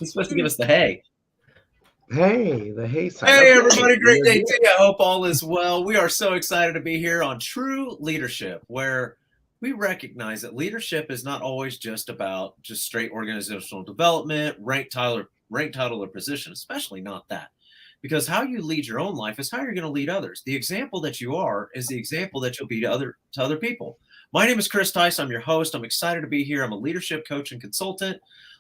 He's supposed to give us the hey. Hey, the hey sign. Hey, Okay. everybody. Great day to you. I hope all is well. We are so excited to be here on True Leadership, where we recognize that leadership is not always just about just straight organizational development, rank title, or position, especially not that. Because how you lead your own life is how you're going to lead others. The example that you are is the example that you'll be to other people. My name is Chris Tice. I'm your host. I'm excited to be here. I'm a leadership coach and consultant.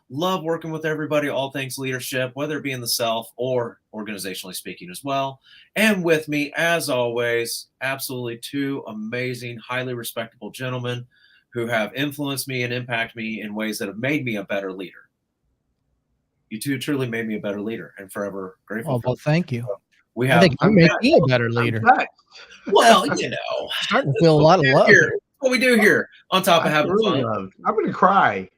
Love working with everybody, all things leadership, whether it be in the self or organizationally speaking as well. And with me, as always, absolutely two amazing, highly respectable gentlemen who have influenced me and impacted me in ways that have made me a better leader. You two truly made me a better leader, and forever grateful. Oh, well, thank you. We have. I think you make me a better leader. Well, you know, starting to feel a lot of love. What we do here, on top of having fun. I'm gonna cry.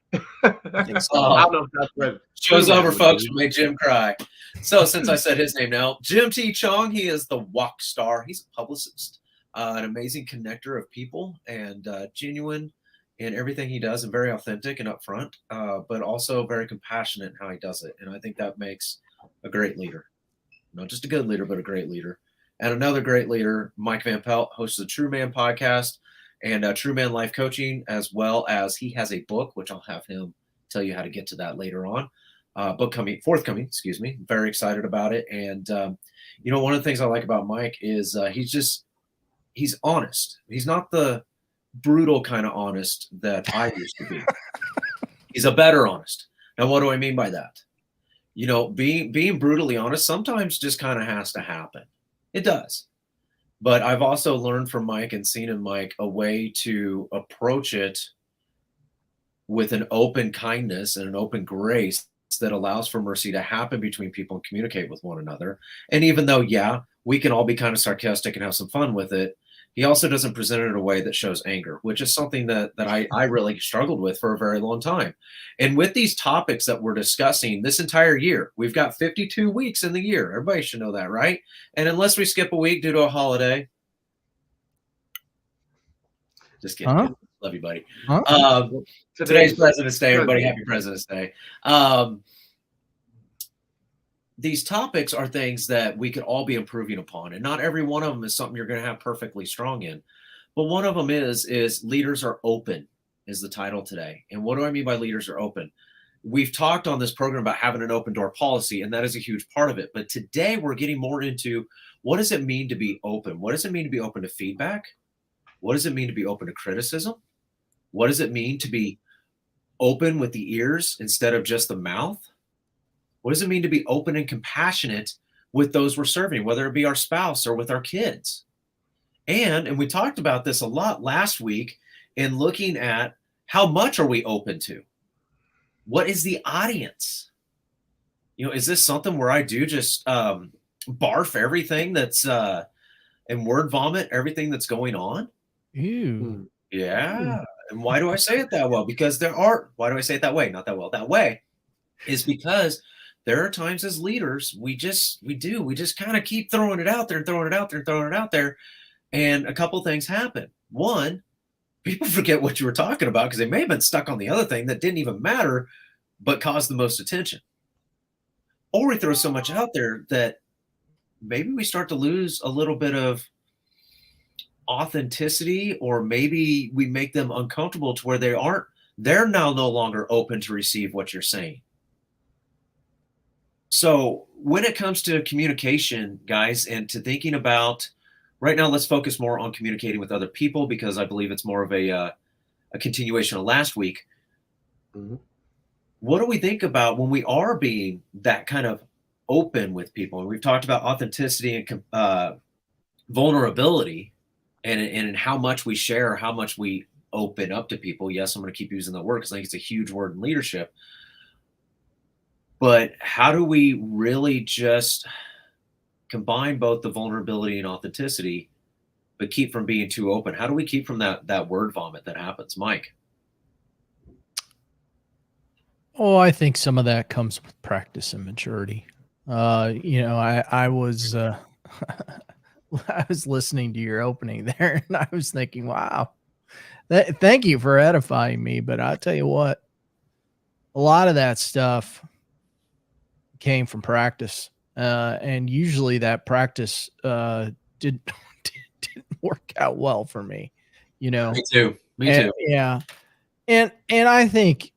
I think so. I don't know if that's what show's over, folks. We made Jim cry. So since I said his name now, Jim T. Chong, he is the walk star. He's a publicist, an amazing connector of people, and genuine in everything he does, and very authentic and upfront, but also very compassionate in how he does it. And I think that makes a great leader. Not just a good leader, but a great leader. And another great leader, Mike Van Pelt, hosts the True Man podcast and True Man Life Coaching, as well as he has a book, which I'll have him tell you how to get to that later on. Forthcoming, excuse me. Very excited about it. And, you know, one of the things I like about Mike is he's honest. He's not the brutal kind of honest that I used to be. He's a better honest. Now, what do I mean by that? You know, being brutally honest sometimes just kind of has to happen. It does. But I've also learned from Mike and seen in Mike a way to approach it with an open kindness and an open grace that allows for mercy to happen between people and communicate with one another. And even though, yeah, we can all be kind of sarcastic and have some fun with it, he also doesn't present it in a way that shows anger, which is something that I really struggled with for a very long time. And with these topics that we're discussing this entire year, we've got 52 weeks in the year. Everybody should know that, right? And unless we skip a week due to a holiday, just kidding. Huh? Love you, buddy. Huh? Today's President's Day. Everybody, happy President's Day. These topics are things that we could all be improving upon, and not every one of them is something you're going to have perfectly strong in. But one of them is leaders are open is the title today. And what do I mean by leaders are open? We've talked on this program about having an open door policy, and that is a huge part of it. But today we're getting more into what does it mean to be open? What does it mean to be open to feedback? What does it mean to be open to criticism? What does it mean to be open with the ears instead of just the mouth? What does it mean to be open and compassionate with those we're serving, whether it be our spouse or with our kids? And we talked about this a lot last week in looking at how much are we open to? What is the audience? You know, is this something where I do just barf everything that's and word vomit everything that's going on? Ew. Yeah. And why do I say it that well? Because why do I say it that way? Not that well. That way is because there are times as leaders, we just kind of keep throwing it out there and throwing it out there and throwing it out there. And a couple things happen. One, people forget what you were talking about because they may have been stuck on the other thing that didn't even matter, but caused the most attention. Or we throw so much out there that maybe we start to lose a little bit of authenticity, or maybe we make them uncomfortable to where they're now no longer open to receive what you're saying. So when it comes to communication, guys, and to thinking about right now, let's focus more on communicating with other people, because I believe it's more of a continuation of last week. Mm-hmm. What do we think about when we are being that kind of open with people? And we've talked about authenticity and vulnerability and how much we share, how much we open up to people. Yes, I'm going to keep using that word because I think it's a huge word in leadership. But how do we really just combine both the vulnerability and authenticity, but keep from being too open? How do we keep from that word vomit that happens, Mike? Oh, I think some of that comes with practice and maturity. You know, I was I was listening to your opening there, and I was thinking, wow, thank you for edifying me. But I'll tell you what, a lot of that stuff came from practice. And usually that practice didn't work out well for me, you know. Me too. Me too. Yeah. And I think,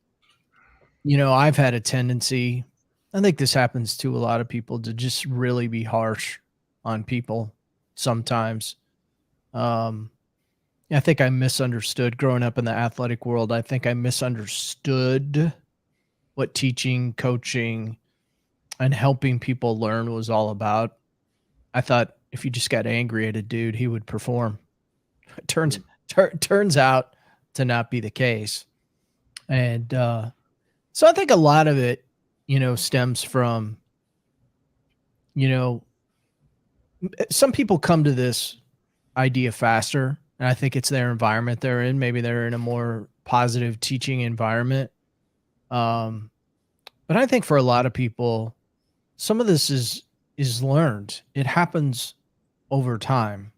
you know, I've had a tendency, I think this happens to a lot of people, to just really be harsh on people sometimes. I think I misunderstood growing up in the athletic world. I think I misunderstood what teaching, coaching, and helping people learn was all about. I thought if you just got angry at a dude, he would perform. It turns out to not be the case. And so I think a lot of it, you know, stems from, you know, some people come to this idea faster, and I think it's their environment they're in. Maybe they're in a more positive teaching environment. But I think for a lot of people, some of this is learned. It happens over time.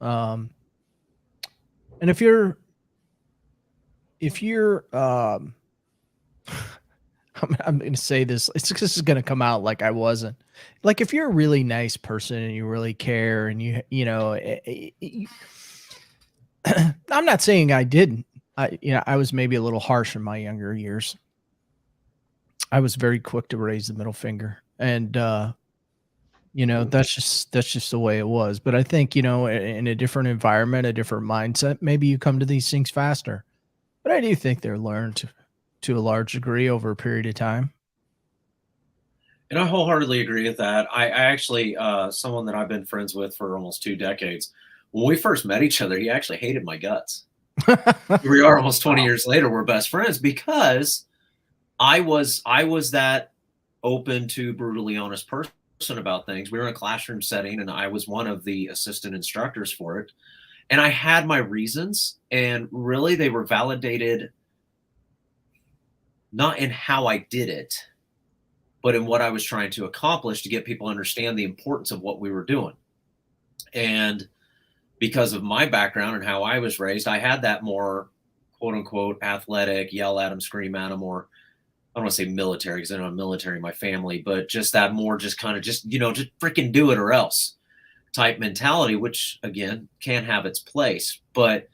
And if you're I'm going to say this, this is going to come out like I wasn't. Like, if you're a really nice person and you really care, and you know, I'm not saying I didn't. I was maybe a little harsh in my younger years. I was very quick to raise the middle finger, and you know, that's just the way it was. But I think, you know, in a different environment, a different mindset, maybe you come to these things faster. But I do think they're learned to a large degree over a period of time. And I wholeheartedly agree with that. I actually, someone that I've been friends with for almost 2 decades, when we first met each other, he actually hated my guts. Here we are almost 20 years later, we're best friends because I was that open to brutally honest person about things. We were in a classroom setting, and I was one of the assistant instructors for it. And I had my reasons, and really they were validated not in how I did it, but in what I was trying to accomplish to get people to understand the importance of what we were doing. And because of my background and how I was raised, I had that more quote unquote athletic, yell at them, scream at them, or I don't want to say military because I don't have military in my family, but just that more just kind of just, you know, just freaking do it or else type mentality, which again can have its place. But,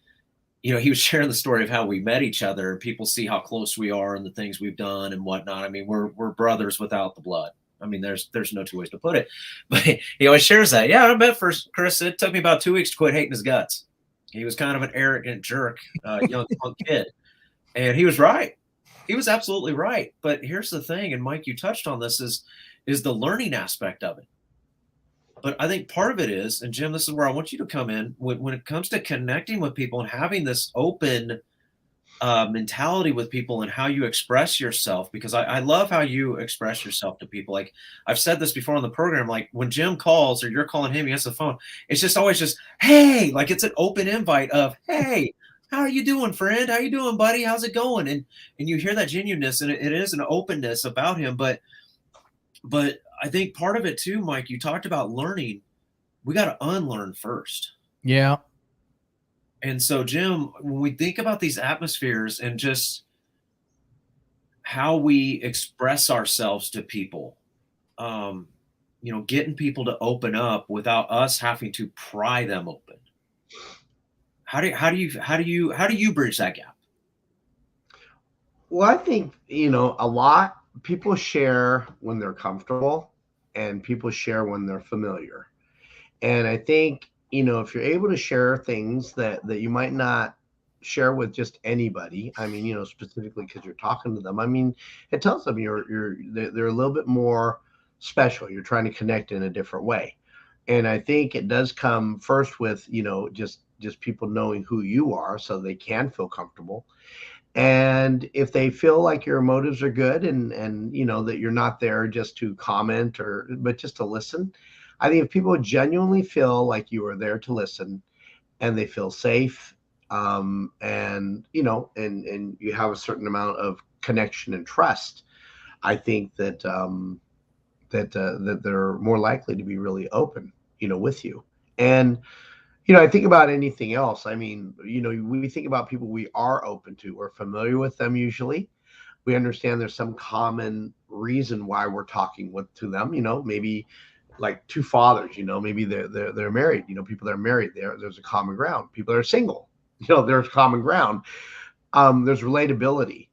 you know, he was sharing the story of how we met each other, and people see how close we are and the things we've done and whatnot. I mean, we're brothers without the blood. I mean, there's no two ways to put it. But he always shares that. Yeah, I met first, Chris. It took me about 2 weeks to quit hating his guts. He was kind of an arrogant jerk, young punk kid, and he was right. He was absolutely right. But here's the thing, and Mike, you touched on this, is the learning aspect of it. But I think part of it is, and Jim, this is where I want you to come in, when it comes to connecting with people and having this open mentality with people and how you express yourself, because I love how you express yourself to people. Like I've said this before on the program, like when Jim calls or you're calling him, he answers the phone, it's just always just, hey, like it's an open invite of, hey, how are you doing, friend? How you doing, buddy? How's it going? And you hear that genuineness, and it is an openness about him. But I think part of it too, Mike, you talked about learning. We got to unlearn first. Yeah. And so, Jim, when we think about these atmospheres and just how we express ourselves to people, you know, getting people to open up without us having to pry them open. How do you bridge that gap? Well, I think, you know, a lot people share when they're comfortable, and people share when they're familiar. And I think, you know, if you're able to share things that you might not share with just anybody, I mean, you know, specifically because you're talking to them, I mean, it tells them they're a little bit more special. You're trying to connect in a different way. And I think it does come first with, you know, just people knowing who you are so they can feel comfortable. And if they feel like your motives are good, and you know that you're not there just to comment but just to listen, I think if people genuinely feel like you are there to listen, and they feel safe, and you know, and you have a certain amount of connection and trust, I think that that they're more likely to be really open, you know, with you. And you know, I think about anything else. I mean, you know, we think about people we are open to. We're familiar with them usually. We understand there's some common reason why we're talking to them. Maybe like two fathers. Maybe they're married. People that are married, there's a common ground. People that are single, there's common ground. There's relatability.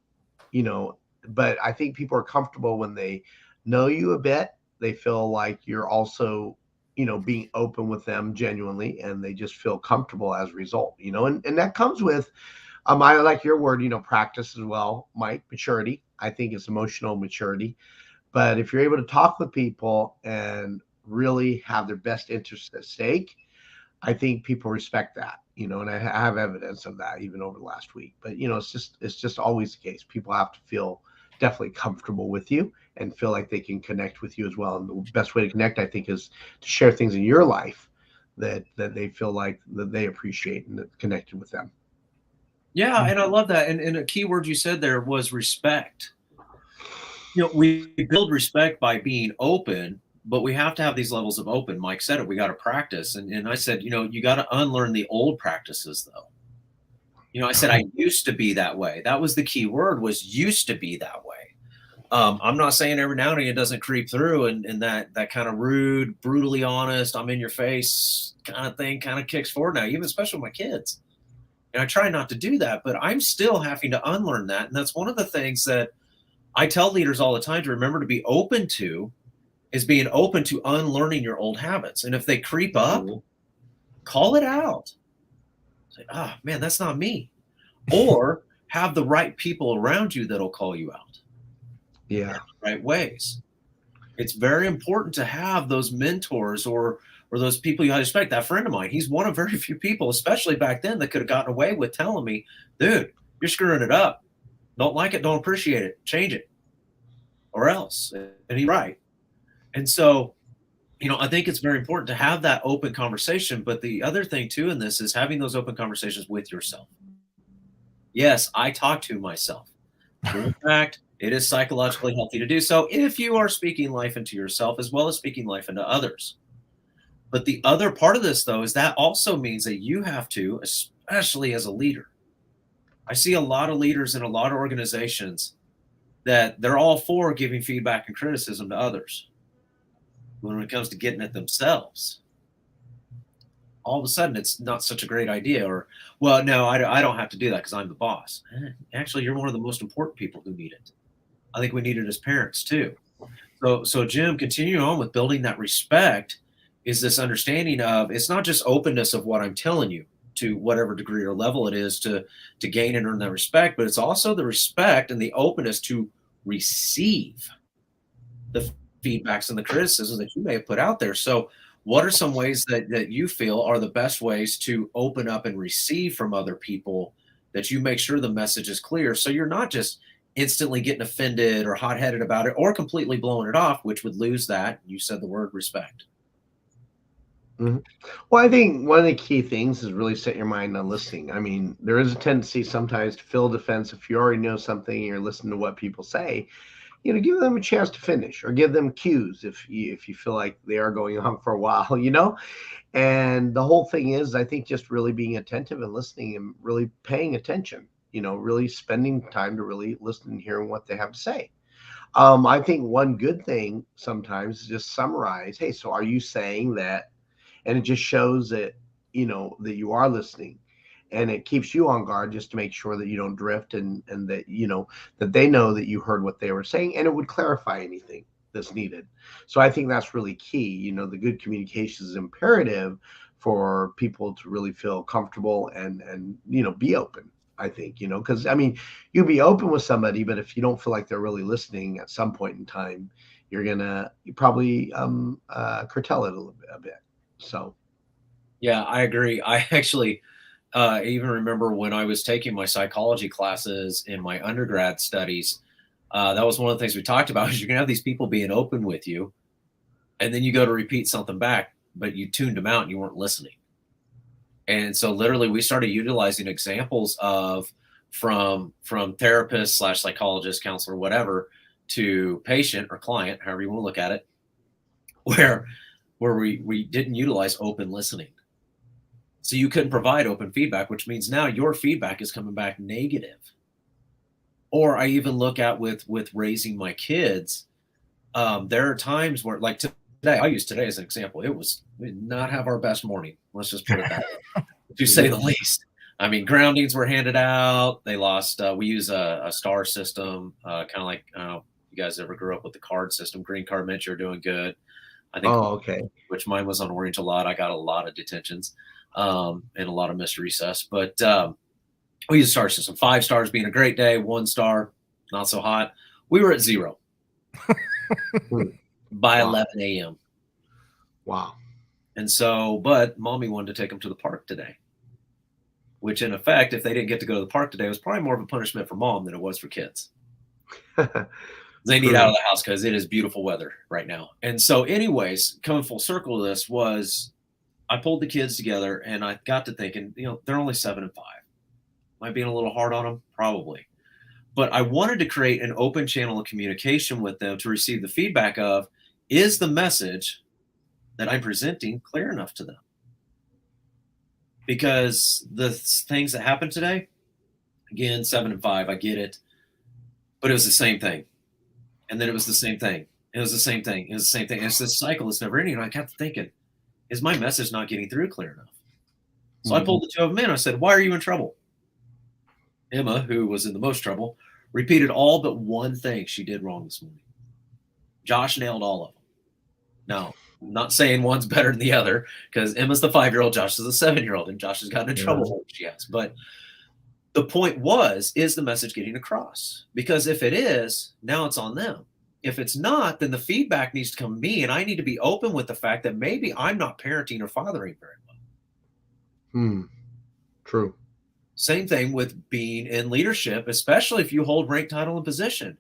But I think people are comfortable when they know you a bit. They feel like you're also, being open with them genuinely, and they just feel comfortable as a result. And that comes with, I like your word, practice as well, Mike. Maturity. I think it's emotional maturity. But if you're able to talk with people and really have their best interests at stake, I think people respect that, and I have evidence of that even over the last week. But it's just always the case. People have to feel definitely comfortable with you and feel like they can connect with you as well. And the best way to connect, I think, is to share things in your life that they feel like that they appreciate and that connected with them. Yeah, and I love that. And a key word you said there was respect. We build respect by being open, but we have to have these levels of open. Mike said it, we got to practice. And I said, you got to unlearn the old practices though. I said, I used to be that way. That was the key word, was used to be that way. I'm not saying every now and then it doesn't creep through and that kind of rude, brutally honest, I'm in your face kind of thing kind of kicks forward now, even especially with my kids. And I try not to do that, but I'm still having to unlearn that. And that's one of the things that I tell leaders all the time to remember to be open to, is being open to unlearning your old habits. And if they creep up, call it out. Say, man, that's not me. Or have the right people around you that'll call you out. Yeah. In the right ways. It's very important to have those mentors or those people you respect. That friend of mine, he's one of very few people, especially back then, that could have gotten away with telling me, dude, you're screwing it up. Don't like it, don't appreciate it, change it, or else. And he's right. And so, I think it's very important to have that open conversation. But the other thing too in this is having those open conversations with yourself. Yes, I talk to myself. In fact, it is psychologically healthy to do so if you are speaking life into yourself as well as speaking life into others. But the other part of this, though, is that also means that you have to, especially as a leader. I see a lot of leaders in a lot of organizations that they're all for giving feedback and criticism to others. When it comes to getting at themselves, all of a sudden it's not such a great idea. Or, well, no, I don't have to do that because I'm the boss. Actually, you're one of the most important people who need it. I think we need it as parents too. So Jim, continuing on with building that respect is this understanding of, it's not just openness of what I'm telling you to whatever degree or level it is to gain and earn that respect, but it's also the respect and the openness to receive the feedbacks and the criticisms that you may have put out there. So what are some ways that you feel are the best ways to open up and receive from other people, that you make sure the message is clear, so you're not just instantly getting offended or hot-headed about it or completely blowing it off, which would lose that, you said the word, respect? Mm-hmm. Well, I think one of the key things is really set your mind on listening. I mean, there is a tendency sometimes to feel defense. If you already know something and you're listening to what people say, give them a chance to finish, or give them cues if you feel like they are going on for a while, And the whole thing is, I think, just really being attentive and listening and really paying attention, really spending time to really listen and hearing what they have to say. I think one good thing sometimes is just summarize, hey, so are you saying that? And it just shows that, that you are listening, and it keeps you on guard just to make sure that you don't drift, and that, that they know that you heard what they were saying, and it would clarify anything that's needed. So I think that's really key. The good communication is imperative for people to really feel comfortable and be open. I think, because you'll be open with somebody, but if you don't feel like they're really listening at some point in time, you probably curtail it a bit. So, yeah, I agree. I actually even remember when I was taking my psychology classes in my undergrad studies, that was one of the things we talked about, is you're gonna have these people being open with you, and then you go to repeat something back, but you tuned them out and you weren't listening. And so literally we started utilizing examples of from therapist / psychologist, counselor, whatever, to patient or client, however you want to look at it, where we didn't utilize open listening. So you couldn't provide open feedback, which means now your feedback is coming back negative. Or I even look at with raising my kids. There are times where, like today, I use today as an example. We did not have our best morning. Let's just put it that way, to say the least. I mean, groundings were handed out. They lost. We use a star system, kind of like you guys ever grew up with the card system. Green card meant you're doing good. I think. Oh, okay. Which mine was on orange a lot. I got a lot of detentions and a lot of missed recess. But we use a star system. 5 stars being a great day. 1 star, not so hot. We were at 0 by 11 a.m. Wow. And so, but mommy wanted to take them to the park today. Which, in effect, if they didn't get to go to the park today, was probably more of a punishment for mom than it was for kids. They need out of the house because it is beautiful weather right now. And so, anyways, coming full circle to this was, I pulled the kids together and I got to thinking, they're only 7 and 5. Am I being a little hard on them? Probably. But I wanted to create an open channel of communication with them to receive the feedback of, is the message that I'm presenting clear enough to them? Because the things that happened today, again, 7 and 5, I get it, but it was the same thing. And then it was the same thing. It was the same thing. It was the same thing. And it's this cycle. It's never ending. And I kept thinking, is my message not getting through clear enough? So I pulled the 2 of them in. I said, why are you in trouble? Emma, who was in the most trouble, repeated all but one thing she did wrong this morning. Josh nailed all of them. Now, I'm not saying one's better than the other, because Emma's the 5-year-old, Josh is the 7-year-old, and Josh has gotten in trouble for what she has. But the point was, is the message getting across? Because if it is, now it's on them. If it's not, then the feedback needs to come to me, and I need to be open with the fact that maybe I'm not parenting or fathering very well. True. Same thing with being in leadership, especially if you hold rank, title, and position.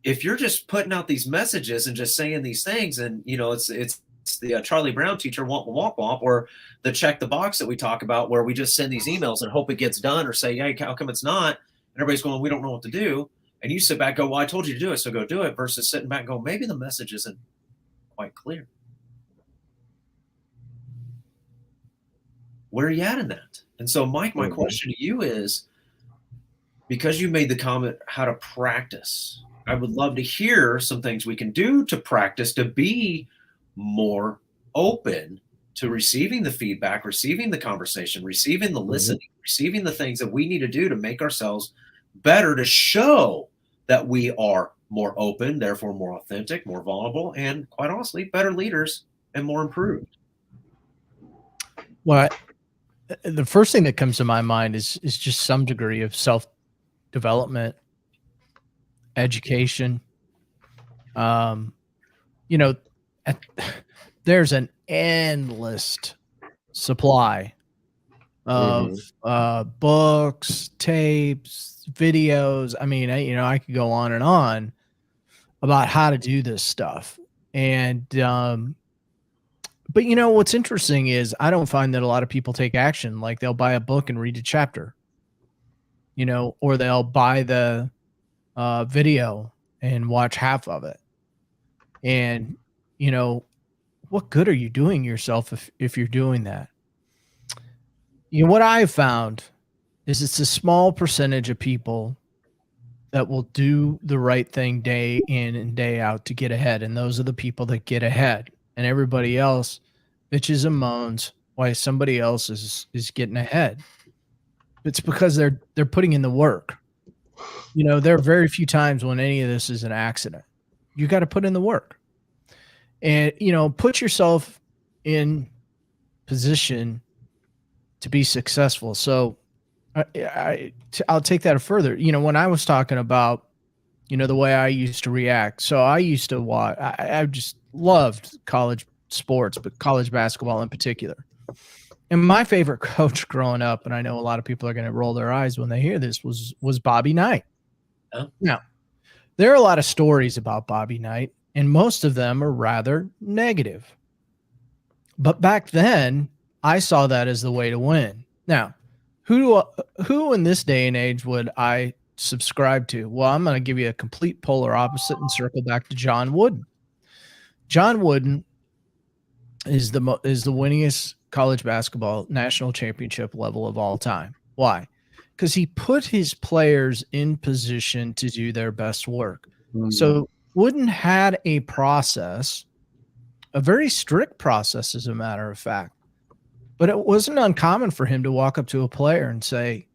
If you're just putting out these messages and just saying these things, and it's the Charlie Brown teacher womp womp womp, or the check the box that we talk about, where we just send these emails and hope it gets done, or say, hey, how come it's not? And everybody's going, we don't know what to do. And you sit back, go, well, I told you to do it, so go do it. Versus sitting back and go, maybe the message isn't quite clear. Where are you at in that? And so, Mike, my question to you is, because you made the comment how to practice, I would love to hear some things we can do to practice to be more open to receiving the feedback, receiving the conversation, receiving the listening, receiving the things that we need to do to make ourselves better, to show that we are more open, therefore more authentic, more vulnerable, and quite honestly, better leaders and more improved. Well, the first thing that comes to my mind is just some degree of self-development, education. There's an endless supply of books, tapes, videos. I mean, I could go on and on about how to do this stuff. And but what's interesting is I don't find that a lot of people take action. Like, they'll buy a book and read a chapter, or they'll buy the video and watch half of it. And, what good are you doing yourself if you're doing that? What I've found is it's a small percentage of people that will do the right thing day in and day out to get ahead. And those are the people that get ahead. And everybody else bitches and moans why somebody else is getting ahead. It's because they're putting in the work. There are very few times when any of this is an accident. You got to put in the work. And, put yourself in position to be successful. So I'll take that further. When I was talking about, the way I used to react. So I used to watch, I just loved college sports, but college basketball in particular. And my favorite coach growing up, and I know a lot of people are going to roll their eyes when they hear this, was Bobby Knight. Oh. Now, there are a lot of stories about Bobby Knight, and most of them are rather negative. But back then, I saw that as the way to win. Now, who in this day and age would I subscribe to? Well, I'm going to give you a complete polar opposite and circle back to John Wooden. John Wooden is the winningest college basketball national championship level of all time. Why? because he put his players in position to do their best work. So Wooden had a process, a very strict process, as a matter of fact. But it wasn't uncommon for him to walk up to a player and say,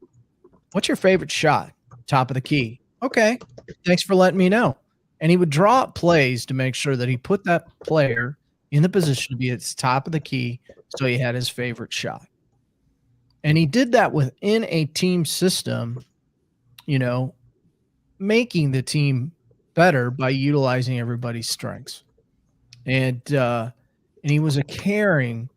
"What's your favorite shot?" Top of the key. Okay, thanks for letting me know. And he would draw up plays to make sure that he put that player in the position to be at the top of the key so he had his favorite shot. And he did that within a team system, you know, making the team better by utilizing everybody's strengths. And he was a caring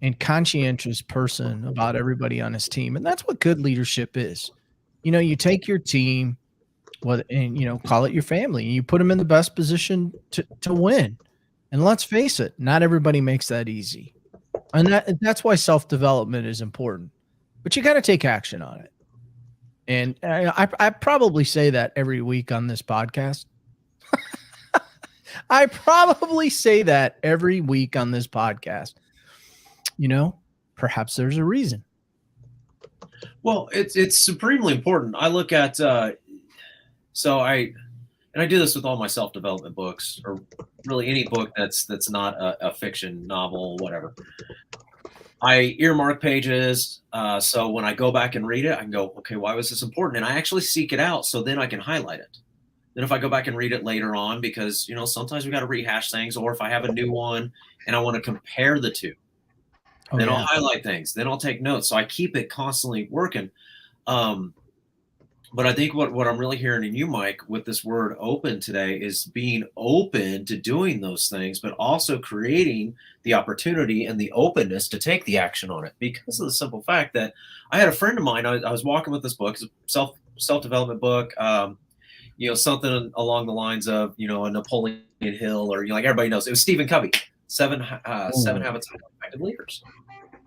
and conscientious person about everybody on his team. And that's what good leadership is. You know, you take your team, and, you know, call it your family, and you put them in the best position to win. And let's face it, not everybody makes that easy. And that's why self-development is important. But you got to take action on it. And I probably say that every week on this podcast. I probably say that every week on this podcast. You know, perhaps there's a reason. Well, it's supremely important. I look at I do this with all my self-development books, or really any book that's not a fiction novel, whatever. I earmark pages, so when I go back and read it, I can go, okay, why was this important? And I actually seek it out, so then I can highlight it. Then if I go back and read it later on, because, you know, sometimes we got to rehash things, or if I have a new one and I want to compare the two, then I'll highlight things. Then I'll take notes. So I keep it constantly working. But I think what I'm really hearing in you, Mike, with this word open today is being open to doing those things, but also creating the opportunity and the openness to take the action on it, because of the simple fact that I had a friend of mine, I was walking with this book, it's a self-development book, you know, something along the lines of, you know, a Napoleon Hill, or, you know, like everybody knows, it was Stephen Covey, Seven Habits of Effective Leaders.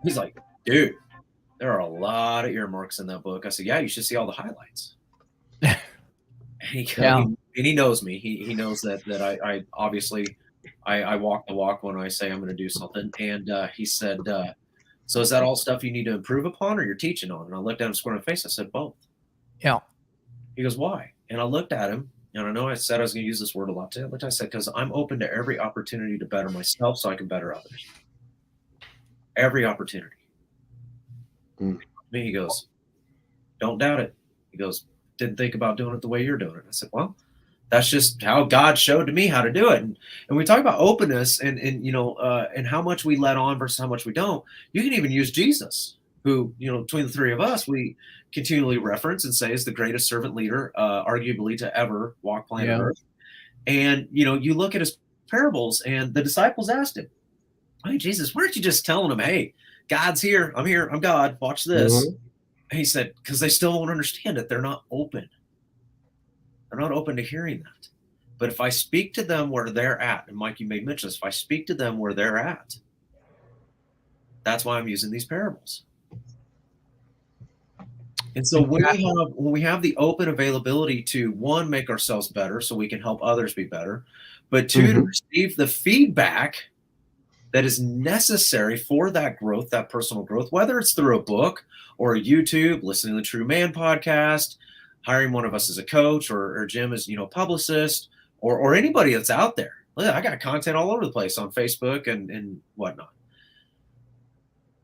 He's like, dude, there are a lot of earmarks in that book. I said, yeah, you should see all the highlights. And he knows me. He knows that I obviously I walk the walk when I say I'm going to do something. And he said, so is that all stuff you need to improve upon, or you're teaching on? And I looked at him square in the face. I said, both. Yeah. He goes, why? And I looked at him, and I know I said I was going to use this word a lot today. I said, because I'm open to every opportunity to better myself so I can better others. Every opportunity. He goes, don't doubt it. He goes, didn't think about doing it the way you're doing it. I said, well, that's just how God showed to me how to do it. And we talk about openness and you know, and how much we let on versus how much we don't. You can even use Jesus, who, you know, between the three of us, we continually reference and say is the greatest servant leader, arguably, to ever walk planet Earth. And, you know, you look at his parables, and the disciples asked him, hey, Jesus, why aren't you just telling them, hey, God's here, I'm God, watch this. And he said, because they still won't understand it. They're not open. They're not open to hearing that. But if I speak to them where they're at, and Mike, you made mention this, if I speak to them where they're at, that's why I'm using these parables. And so when we have the open availability to, one, make ourselves better so we can help others be better, but two, to receive the feedback that is necessary for that growth, that personal growth, whether it's through a book or a YouTube, listening to the True Man podcast, hiring one of us as a coach, or Jim as, you know, publicist, or anybody that's out there. Look, I got content all over the place on Facebook and whatnot.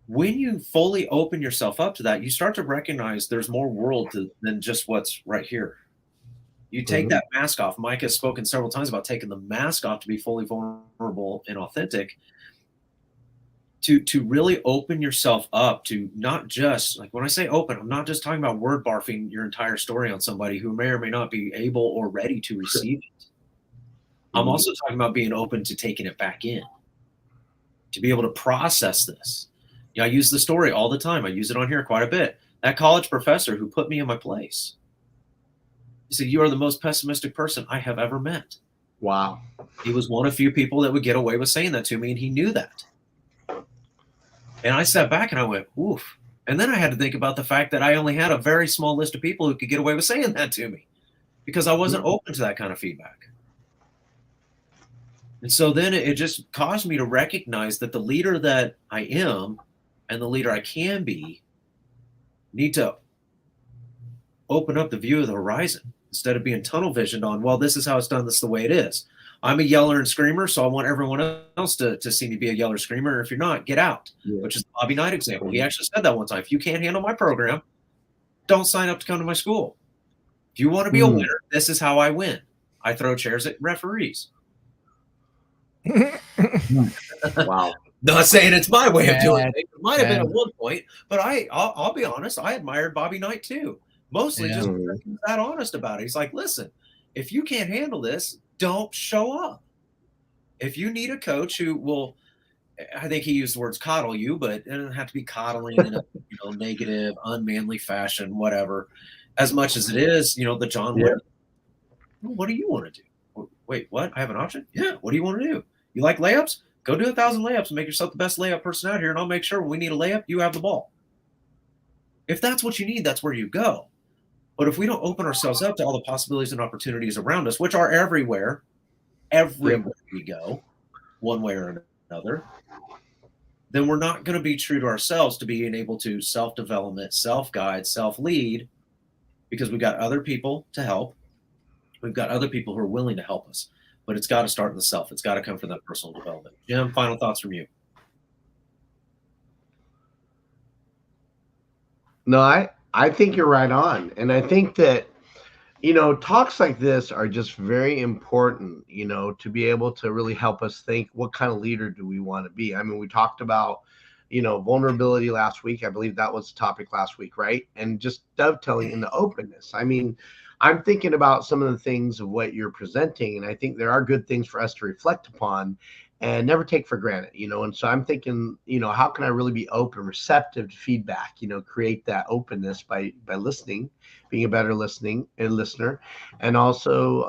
When you fully open yourself up to that, you start to recognize there's more world than just what's right here. You take that mask off. Mike has spoken several times about taking the mask off to be fully vulnerable and authentic. To really open yourself up to, not just, like, when I say open, I'm not just talking about word barfing your entire story on somebody who may or may not be able or ready to receive it. I'm also talking about being open to taking it back in, to be able to process this. You know, I use the story all the time. I use it on here quite a bit. That college professor who put me in my place. He said, you are the most pessimistic person I have ever met. Wow. He was one of few people that would get away with saying that to me, and he knew that. And I sat back and I went, oof. And then I had to think about the fact that I only had a very small list of people who could get away with saying that to me, because I wasn't open to that kind of feedback. And so then it just caused me to recognize that the leader that I am and the leader I can be need to open up the view of the horizon instead of being tunnel visioned on, well, this is how it's done. This is the way it is. I'm a yeller and screamer, so I want everyone else to see me be a yeller screamer. If you're not, get out, which is the Bobby Knight example. He actually said that one time. If you can't handle my program, don't sign up to come to my school. If you want to be a winner, this is how I win. I throw chairs at referees. Wow. Not saying it's my way of doing it. It might have been at one point, but I'll be honest. I admired Bobby Knight too. Mostly just because he was that honest about it. He's like, listen, if you can't handle this, don't show up. If you need a coach who will, I think he used the words coddle you, but it doesn't have to be coddling in a negative, unmanly fashion, whatever. As much as it is, the John Wood. What do you want to do? Wait, what? I have an option? Yeah. What do you want to do? You like layups? Go do 1,000 layups and make yourself the best layup person out here, and I'll make sure when we need a layup, you have the ball. If that's what you need, that's where you go. But if we don't open ourselves up to all the possibilities and opportunities around us, which are everywhere we go, one way or another, then we're not going to be true to ourselves to being able to self-development, self-guide, self-lead, because we've got other people to help. We've got other people who are willing to help us. But it's got to start in the self. It's got to come from that personal development. Jim, final thoughts from you. No, I think you're right on. And I think that, talks like this are just very important, to be able to really help us think, what kind of leader do we want to be? I mean, we talked about, vulnerability last week. I believe that was the topic last week, right? And just dovetailing into openness. I mean, I'm thinking about some of the things of what you're presenting, and I think there are good things for us to reflect upon and never take for granted, and so I'm thinking, how can I really be open, receptive to feedback, create that openness by listening, being a better listener, and also,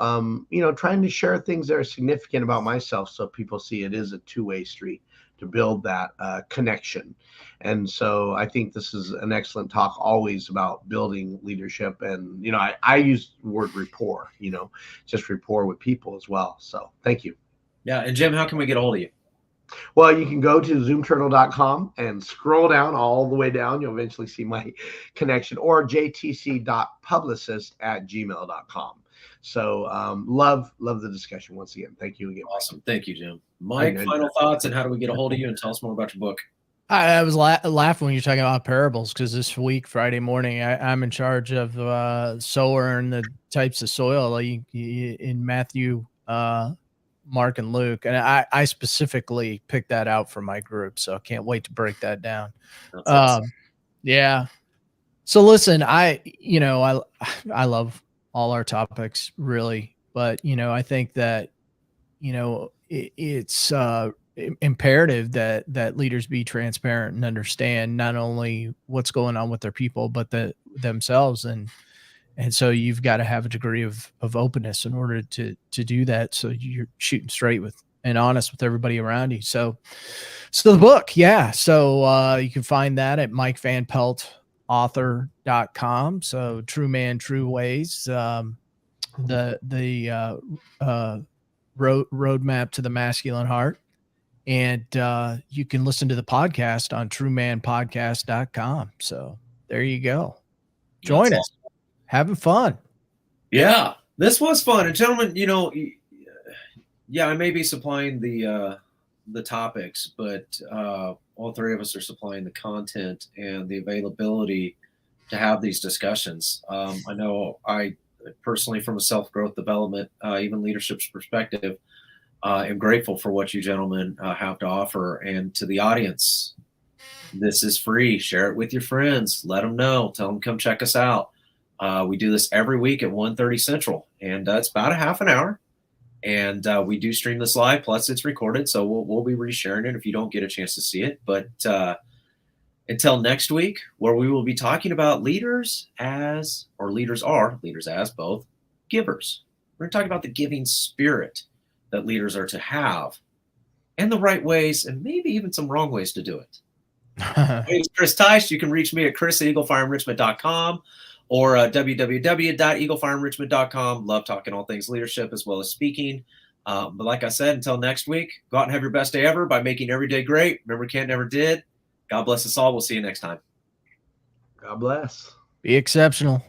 trying to share things that are significant about myself so people see it is a two-way street to build that connection. And so I think this is an excellent talk, always about building leadership. And, I use the word rapport, just rapport with people as well. So thank you. Yeah. And Jim, how can we get a hold of you? Well, you can go to zoomturtle.com and scroll down all the way down. You'll eventually see my connection, or jtc.publicist@gmail.com. So love the discussion once again. Thank you again. Awesome. Thank you, Jim. Mike, final thoughts, and how do we get a hold of you, and tell us more about your book? I was laughing when you're talking about parables, because this week, Friday morning, I'm in charge of sower and the types of soil in Matthew, Mark, and Luke. And I specifically picked that out for my group. So I can't wait to break that down. Awesome. Yeah. So listen, I love all our topics, really, but I think that it's imperative that leaders be transparent and understand not only what's going on with their people, but themselves, and so you've got to have a degree of openness in order to do that, so you're shooting straight with and honest with everybody around you. So the book, so you can find that at MikeVanPeltAuthor.com. So True Man, True Ways, the roadmap to the masculine heart. And you can listen to the podcast on truemanpodcast.com. So there you go. Join us. Having fun. Yeah, this was fun. And gentlemen, I may be supplying the topics, but all three of us are supplying the content and the availability to have these discussions. I know I personally, from a self-growth development, even leadership's perspective, am grateful for what you gentlemen have to offer. And to the audience, this is free. Share it with your friends. Let them know. Tell them come check us out. We do this every week at 1:30 Central, and it's about a half an hour. And we do stream this live, plus it's recorded, so we'll be resharing it if you don't get a chance to see it. But until next week, where we will be talking about leaders as both givers. We're going to talk about the giving spirit that leaders are to have, and the right ways, and maybe even some wrong ways to do it. My name is Chris Tice. You can reach me at chris@eaglefirenrichment.com or www.eaglefirenrichment.com. Love talking all things leadership as well as speaking. But like I said, until next week, go out and have your best day ever by making every day great. Remember, can't never did. God bless us all. We'll see you next time. God bless. Be exceptional.